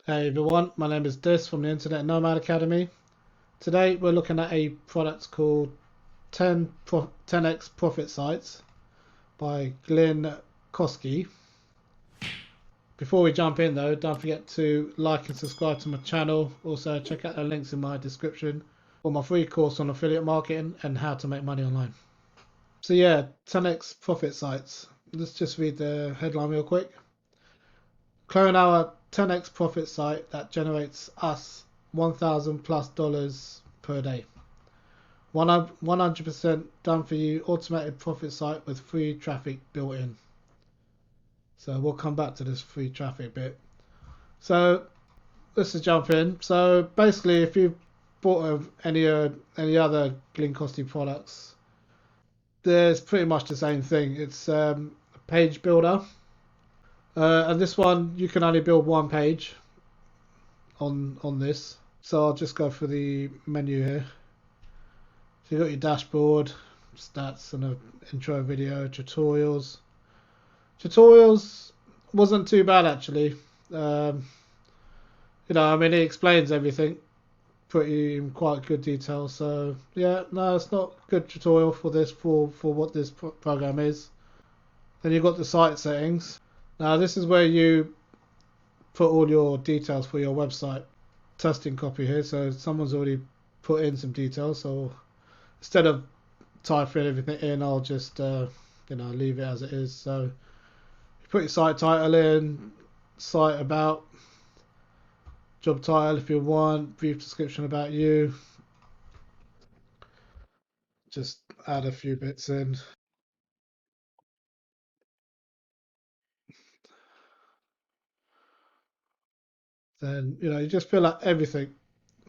Hey everyone, my name is Dis from the Internet Nomad Academy. Today we're looking at a product called 10x Profit Sites by Glynn Kosky. Before we jump in though, don't forget to like and subscribe to my channel. Also check out the links in my description for my free course on affiliate marketing and how to make money online. So yeah, 10x Profit Sites. Let's just read the headline real quick. Clone our 10x profit site that generates us $1,000+ per day. 100% done for you automated profit site with free traffic built in. So we'll come back to this free traffic bit. So let's just jump in. So basically, if you've bought any other Glynn Kosky products, there's pretty much the same thing. It's a page builder, and this one you can only build one page on this. So I'll just go for the menu here. So you've got your dashboard, stats, and an intro video, tutorials. Tutorials wasn't too bad actually. Um, I mean, it explains everything pretty in quite good detail. So yeah, no, it's not a good tutorial for this for what this program is. Then you've got the site settings. Now this is where you put all your details for your website. Testing copy here, so someone's already put in some details. So instead of typing everything in, I'll just leave it as it is. So you put your site title in, site about, job title if you want, brief description about you. Just add a few bits in. Then you just fill out everything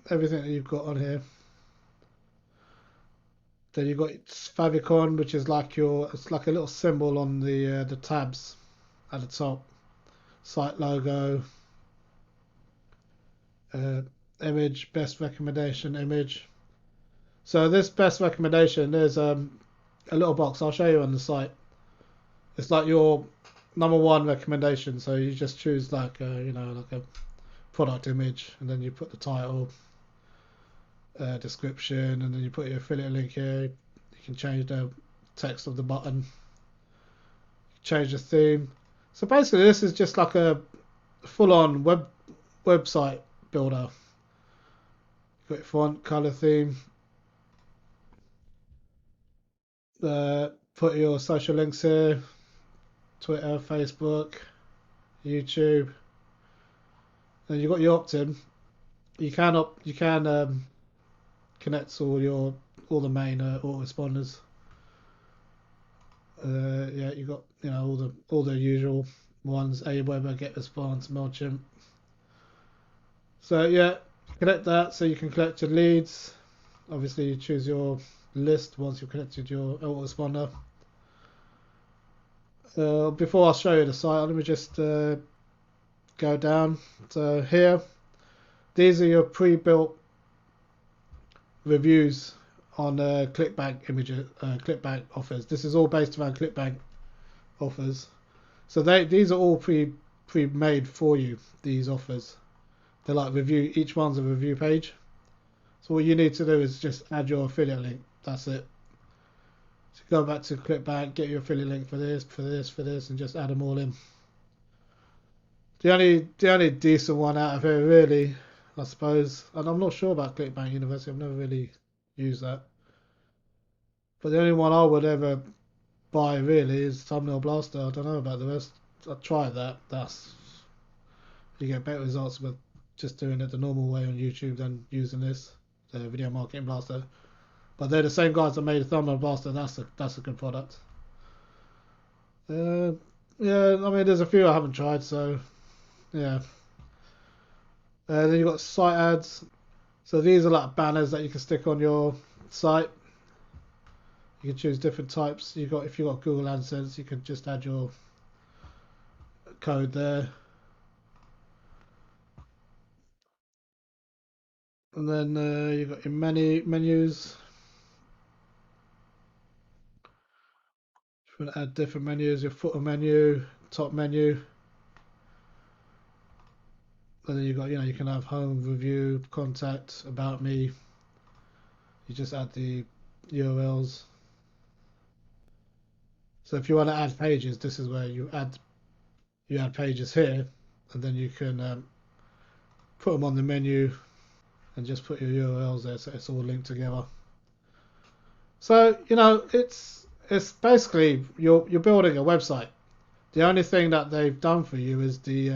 that you've got on here. Then you've got favicon, which is like it's like a little symbol on the tabs at the top. Site logo, uh, image, best recommendation image. So this best recommendation, there's a little box. I'll show you on the site. It's like your number one recommendation. So you just choose like like a product image, and then you put the title, description, and then you put your affiliate link here. You can change the text of the button, change the theme. So basically, this is just like a full-on website builder. Got your font, color, theme. Put your social links here: Twitter, Facebook, YouTube. Then you've got your opt-in. You can connect all the main autoresponders. Yeah, you got all the usual ones: Aweber, GetResponse, Mailchimp. So yeah, connect that so you can collect your leads. Obviously, you choose your list once you've connected your autoresponder. Before I show you the site, let me just go down. So here, these are your pre-built reviews on clickbank images, clickbank offers. This is all based around clickbank offers. So these are all pre-made for you. These offers, they're like review. Each one's a review page. So what you need to do is just add your affiliate link. That's it. So go back to clickbank, get your affiliate link for this, for this, for this, and just add them all in. The only decent one out of here really, I suppose, and I'm not sure about Clickbank University. I've never really used that. But the only one I would ever buy really is Thumbnail Blaster. I don't know about the rest. I tried that. You get better results with just doing it the normal way on YouTube than using this, the Video Marketing Blaster. But they're the same guys that made a Thumbnail Blaster. That's a good product. Uh, yeah, I mean, there's a few I haven't tried, so yeah. Then you've got site ads. So these are like banners that you can stick on your site. You can choose different types. If you've got Google AdSense, you can just add your code there. And then you've got your menus. If you want to add different menus, your footer menu, top menu. And then you can have home, review, contact, about me. You just add the URLs. So if you want to add pages, this is where you add pages here, and then you can put them on the menu and just put your URLs there, so it's all linked together. So it's basically you're building a website. The only thing that they've done for you is the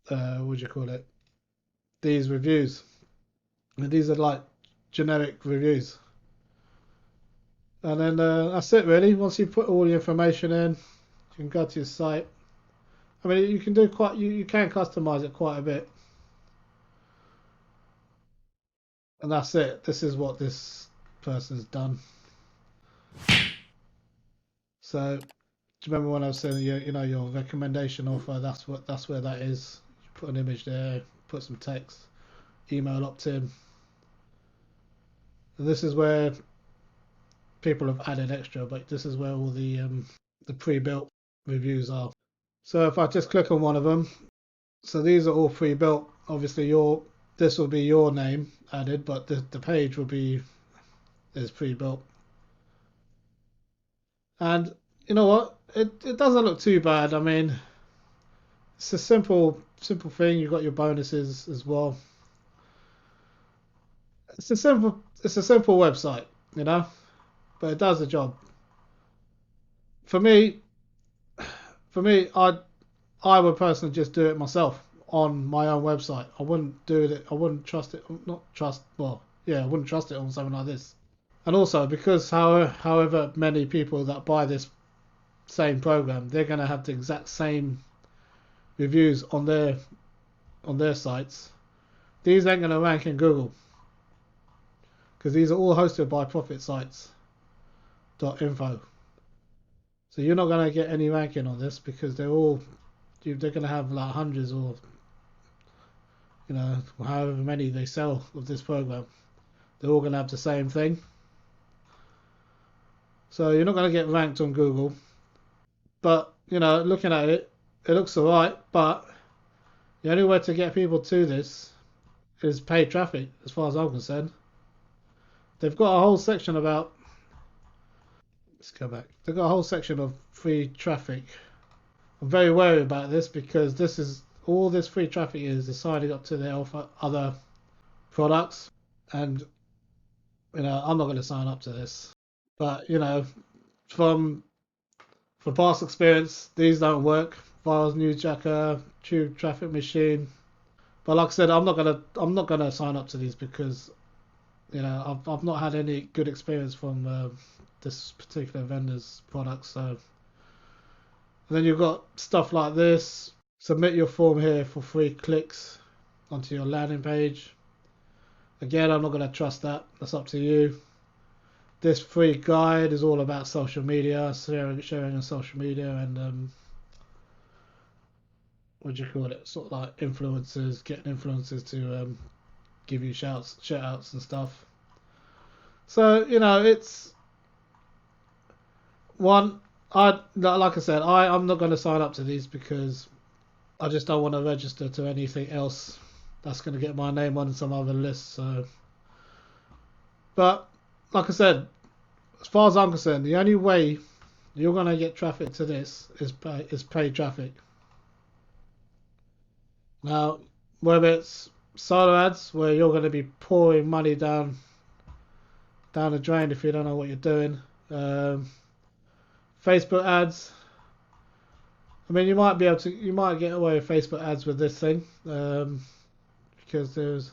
what do you call it? These reviews, and these are like generic reviews. And then that's it really. Once you put all the information in, you can go to your site. I mean, you can do you can customize it quite a bit. And that's it. This is what this person's done. So, do you remember when I was saying your recommendation offer? That's where that is. You put an image there, put some text, email opt-in, and this is where people have added extra. But this is where all the pre-built reviews are. So if I just click on one of them, so these are all pre-built. Obviously, this will be your name added, but the page will be is pre-built. And you know what? It doesn't look too bad. I mean, it's a simple thing. You've got your bonuses as well. It's a simple website, but it does the job. For me, I would personally just do it myself on my own website. I wouldn't do it. I wouldn't trust it. Not trust. Well, yeah, I wouldn't trust it on something like this. And also because however many people that buy this same program, they're going to have the exact same reviews on their sites. These ain't going to rank in Google because these are all hosted by profit sites. .info. So you're not going to get any ranking on this because they're going to have like hundreds or however many they sell of this program. They're all going to have the same thing. So you're not going to get ranked on Google. But looking at it, it looks alright. But the only way to get people to this is paid traffic, as far as I'm concerned. They've got a whole section about. Let's go back. They've got a whole section of free traffic. I'm very wary about this because this is all this free traffic is signing up to their other products, and I'm not going to sign up to this. But from past experience, these don't work. Files, Newsjacker, Tube Traffic Machine. But like I said, I'm not gonna sign up to these because I've not had any good experience from this particular vendor's products. So and then you've got stuff like this. Submit your form here for free clicks onto your landing page. Again, I'm not going to trust that. That's up to you. This free guide is all about social media, sharing on social media, and what do you call it? Sort of like influencers, getting influencers to give you shout outs and stuff. So it's one. Like I said, I'm not going to sign up to these because I just don't want to register to anything else that's going to get my name on some other list. So, but like I said, as far as I'm concerned, the only way you're going to get traffic to this is paid traffic. Now, whether it's solo ads where you're going to be pouring money down the drain if you don't know what you're doing, Facebook ads. I mean, you might get away with Facebook ads with this thing because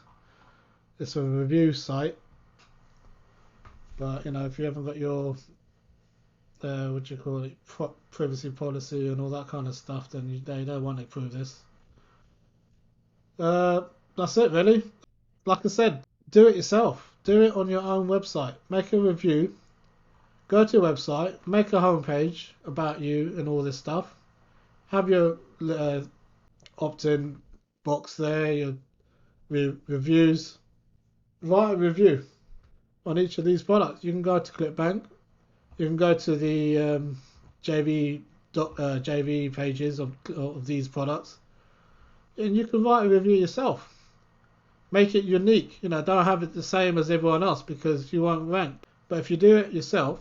it's a review site. But if you haven't got your what do you call it, privacy policy and all that kind of stuff, then they don't want to approve this. That's it really. Like I said, do it yourself. Do it on your own website. Make a review. Go to your website. Make a homepage about you and all this stuff. Have your opt-in box there, your reviews. Write a review on each of these products. You can go to ClickBank. You can go to the JV pages of these products. and you can write a review yourself. Make it unique. Don't have it the same as everyone else because you won't rank. But if you do it yourself,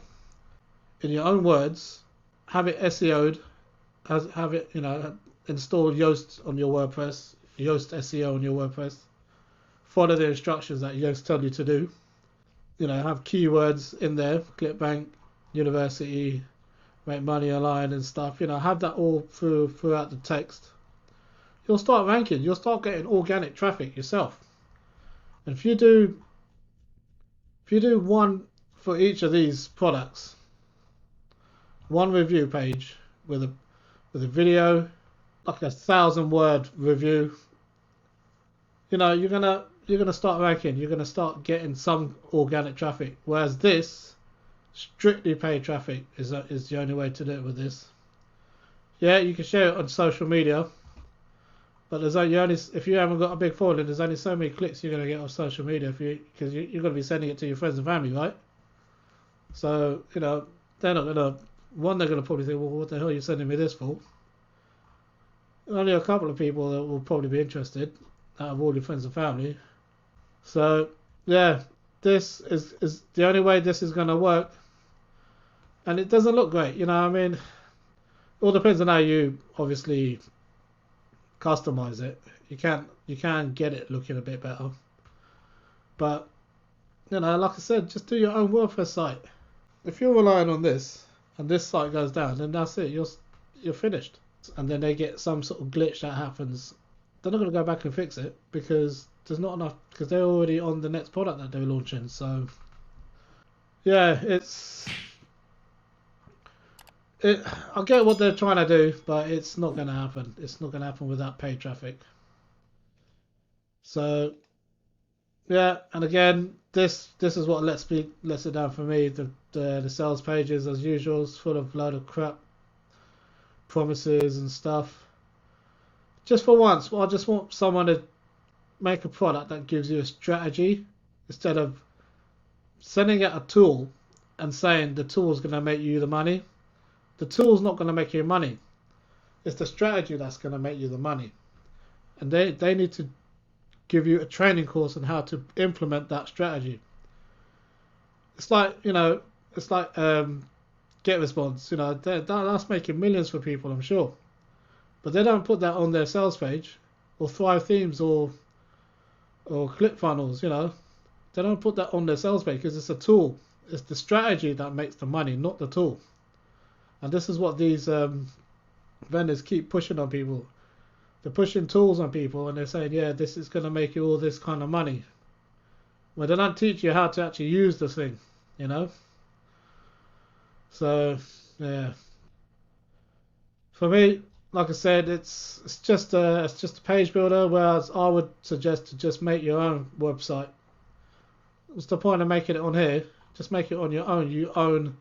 in your own words, have it SEO'd, have it, install Yoast on your WordPress, Yoast SEO on your WordPress. Follow the instructions that Yoast tell you to do. Have keywords in there, ClickBank, university, make money online and stuff. Have that all throughout the text. You'll start ranking. You'll start getting organic traffic yourself. And if you do one for each of these products, one review page with a video, like 1,000-word review, you're gonna start ranking. You're gonna start getting some organic traffic. Whereas this, strictly paid traffic is the only way to do it with this. Yeah, you can share it on social media, but if you haven't got a big following, there's only so many clicks you're gonna get on social media because you're gonna be sending it to your friends and family, right? So they're not gonna. They're gonna probably think, well, what the hell are you sending me this for? Only a couple of people that will probably be interested out of all your friends and family. So yeah, this is the only way this is gonna work, and it doesn't look great. I mean, it all depends on how you obviously customize it. You can get it looking a bit better, but like I said, just do your own WordPress site. If you're relying on this and this site goes down, then that's it. You're finished. And then they get some sort of glitch that happens. They're not going to go back and fix it because there's not enough, because they're already on the next product that they're launching. So yeah, I get what they're trying to do, but it's not going to happen. It's not going to happen without paid traffic. So yeah, and again, this is what lets it down for me. The sales pages, as usual, is full of load of crap, promises and stuff. Just for once, I just want someone to make a product that gives you a strategy instead of sending out a tool and saying the tool is going to make you the money. The tool's not going to make you money. It's the strategy that's going to make you the money. And they need to give you a training course on how to implement that strategy. It's like, GetResponse. That's making millions for people, I'm sure. But they don't put that on their sales page, or Thrive Themes, or ClickFunnels. They don't put that on their sales page because it's a tool. It's the strategy that makes the money, not the tool. And this is what these vendors keep pushing on people. They're pushing tools on people, and they're saying, yeah, this is going to make you all this kind of money. Well, they don't teach you how to actually use the thing, So, yeah. For me, like I said, it's just a page builder. Whereas I would suggest to just make your own website. What's the point of making it on here? Just make it on your own. You own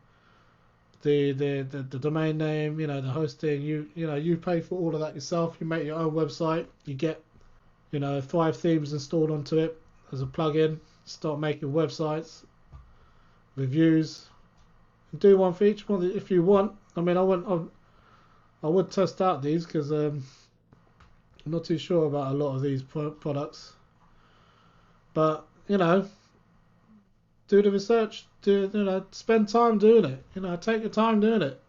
the domain name, the hosting. You pay for all of that yourself. You make your own website. You get Thrive Themes installed onto it as a plugin. Start making websites, reviews. Do one for each one if you want. I mean, I would test out these because I'm not too sure about a lot of these products. But do the research. Spend time doing it. Take your time doing it.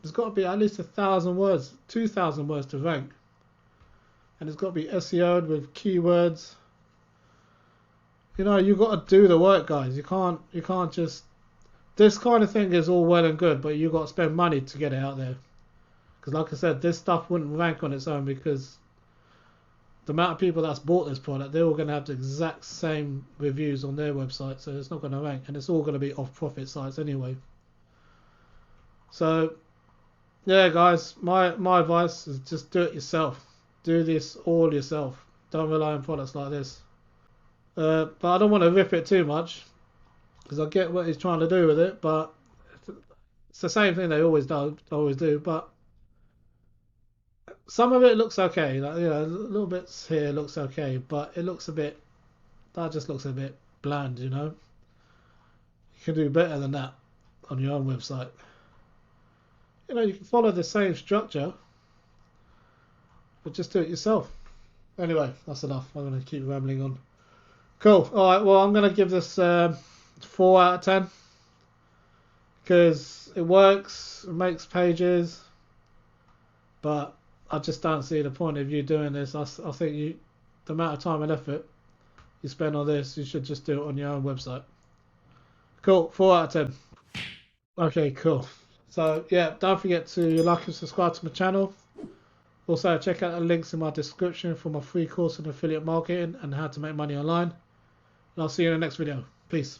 There's got to be at least 1,000 words, 2,000 words to rank, and it's got to be SEO'd with keywords. You've got to do the work, guys. You can't just. This kind of thing is all well and good, but you've got to spend money to get it out there. Because like I said, this stuff wouldn't rank on its own because the amount of people that's bought this product, they're all going to have the exact same reviews on their website, so it's not going to rank, and it's all going to be off-profit sites anyway. So, yeah, guys, my advice is just do it yourself. Do this all yourself. Don't rely on products like this. But I don't want to rip it too much because I get what he's trying to do with it, but it's the same thing they always do. But some of it looks okay, little bits here looks okay, but it looks just looks a bit bland, You can do better than that on your own website. You can follow the same structure, but just do it yourself. Anyway, that's enough. I'm going to keep rambling on. Cool. All right. Well, I'm going to give this 4 out of 10 because it works. It makes pages, but I just don't see the point of you doing this. I think the amount of time and effort you spend on this, you should just do it on your own website. Cool. 4 out of 10. Okay. Cool. So yeah, don't forget to like and subscribe to my channel. Also, check out the links in my description for my free course on affiliate marketing and how to make money online. And I'll see you in the next video. Peace.